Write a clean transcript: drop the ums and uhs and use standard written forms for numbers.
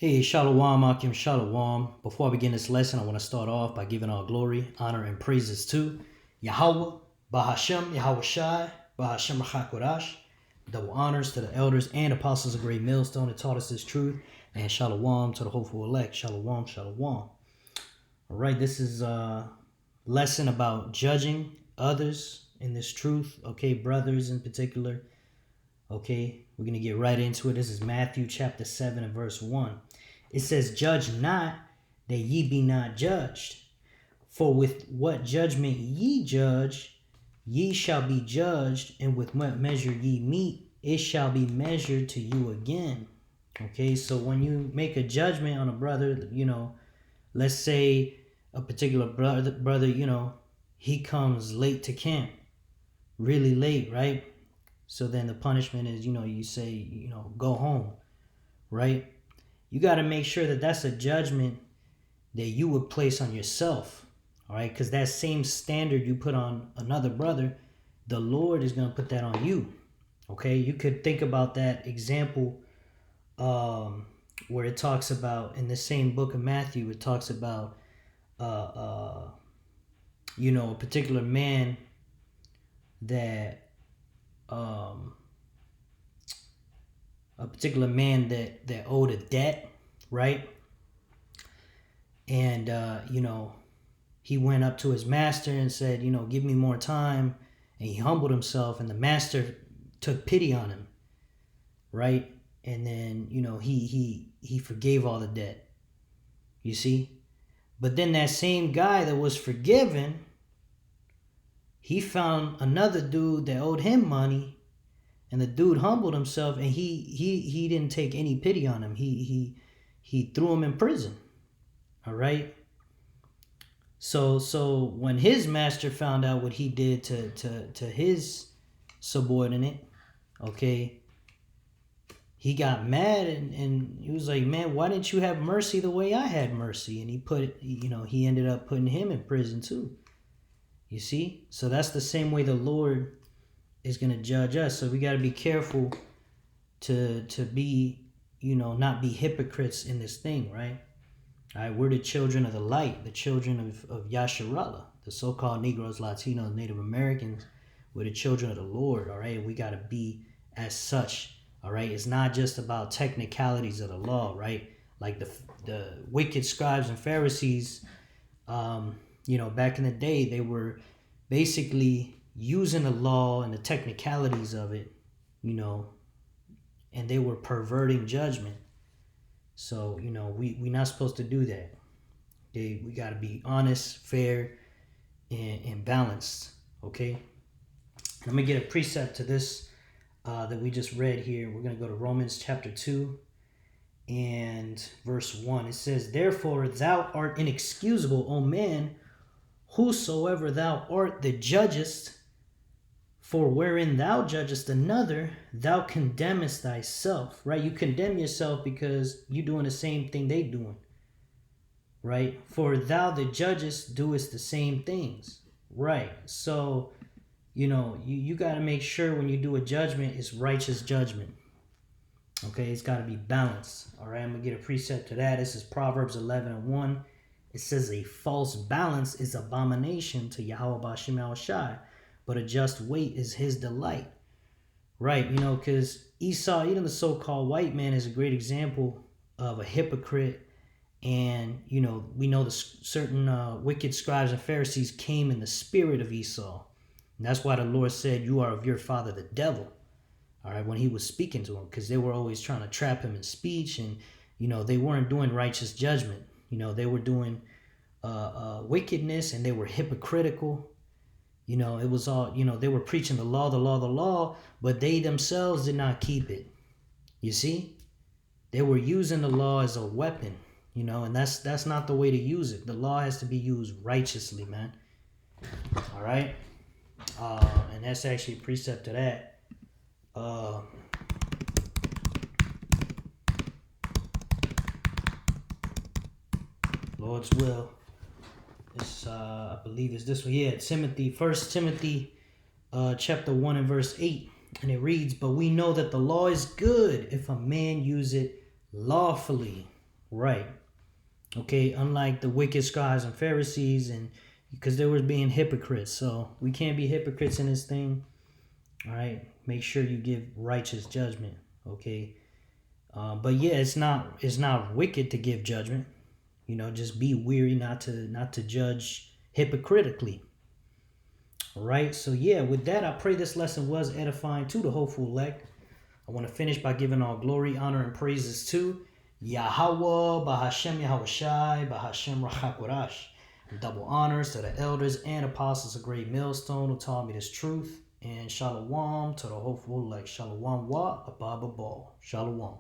Hey, Shalom, Akim Shalom. Before I begin this lesson, I want to start off by giving all glory, honor, and praises to Yahweh, Bahashem, Yahweh Shai, Bahashem Rachakodash. Double honors to the elders and apostles of Great Millstone that taught us this truth. And Shalom to the hopeful elect. Shalom, Shalom. All right, this is a lesson about judging others in this truth. Okay, brothers in particular. Okay, we're going to get right into it. This is Matthew chapter 7 and verse 1. It says, "Judge not, that ye be not judged. For with what judgment ye judge, ye shall be judged, and with what measure ye mete, it shall be measured to you again." Okay, so when you make a judgment on a brother, let's say a particular brother, he comes late to camp, really late, right? So then the punishment is, you say, go home, right? You got to make sure that that's a judgment that you would place on yourself, all right? Because that same standard you put on another brother, the Lord is going to put that on you, okay? You could think about that example where it talks about, in the same book of Matthew, it talks about, a particular man that that owed a debt, right? And he went up to his master and said, give me more time. And he humbled himself, and the master took pity on him, right? And then he forgave all the debt, you see. But then that same guy that was forgiven, he found another dude that owed him money. And the dude humbled himself, and he didn't take any pity on him. He threw him in prison. All right. So when his master found out what he did to his subordinate, okay, he got mad and he was like, "Man, why didn't you have mercy the way I had mercy?" And he ended up putting him in prison too. You see? So that's the same way the Lord is going to judge us. So we got to be careful to be, not be hypocrites in this thing, right? All right, we're the children of the light, the children of Yasharallah, the so-called Negroes, Latinos, Native Americans. We're the children of the Lord, all right? We got to be as such, all right? It's not just about technicalities of the law, right? Like the wicked scribes and Pharisees, back in the day, they were basically using the law and the technicalities of it, and they were perverting judgment. So, we're not supposed to do that. Okay, we got to be honest, fair, and balanced, okay? I'm going to get a precept to this that we just read here. We're going to go to Romans chapter 2 and verse 1. It says, "Therefore thou art inexcusable, O man, whosoever thou art that judgest. For wherein thou judgest another, thou condemnest thyself," right? You condemn yourself because you're doing the same thing they doing, right? "For thou that judgest doest the same things," right? So, you got to make sure when you do a judgment, it's righteous judgment. Okay, it's got to be balanced. All right, I'm going to get a precept to that. This is Proverbs 11 and 1. It says, "A false balance is abomination to Yahweh Ba'ashem Yahweh Shai, but a just weight is his delight." Right, because Esau, even the so-called white man, is a great example of a hypocrite. And, we know the certain wicked scribes and Pharisees came in the spirit of Esau. And that's why the Lord said, "You are of your father, the devil." All right, when he was speaking to him, because they were always trying to trap him in speech. And, they weren't doing righteous judgment. They were doing wickedness, and they were hypocritical. It was all, they were preaching the law, but they themselves did not keep it. You see? They were using the law as a weapon, and that's not the way to use it. The law has to be used righteously, man. All right? And that's actually a precept to that. Lord's will. This, I believe, is this one. Yeah, First Timothy chapter 1 and verse 8. And it reads, "But we know that the law is good if a man use it lawfully." right. Okay, unlike the wicked scribes and Pharisees, and because they were being hypocrites. So we can't be hypocrites in this thing. All right, make sure you give righteous judgment. Okay, but yeah, it's not wicked to give judgment. You know, just be weary not to judge hypocritically. All right, so yeah, with that, I pray this lesson was edifying to the hopeful elect. I want to finish by giving all glory, honor, and praises to Yahweh, Bahashem Yahushai, Bahashem Rachakorash. Double honors to the elders and apostles of Great Millstone who taught me this truth. And shalom to the hopeful elect. Shalom wa ababa. Shalom.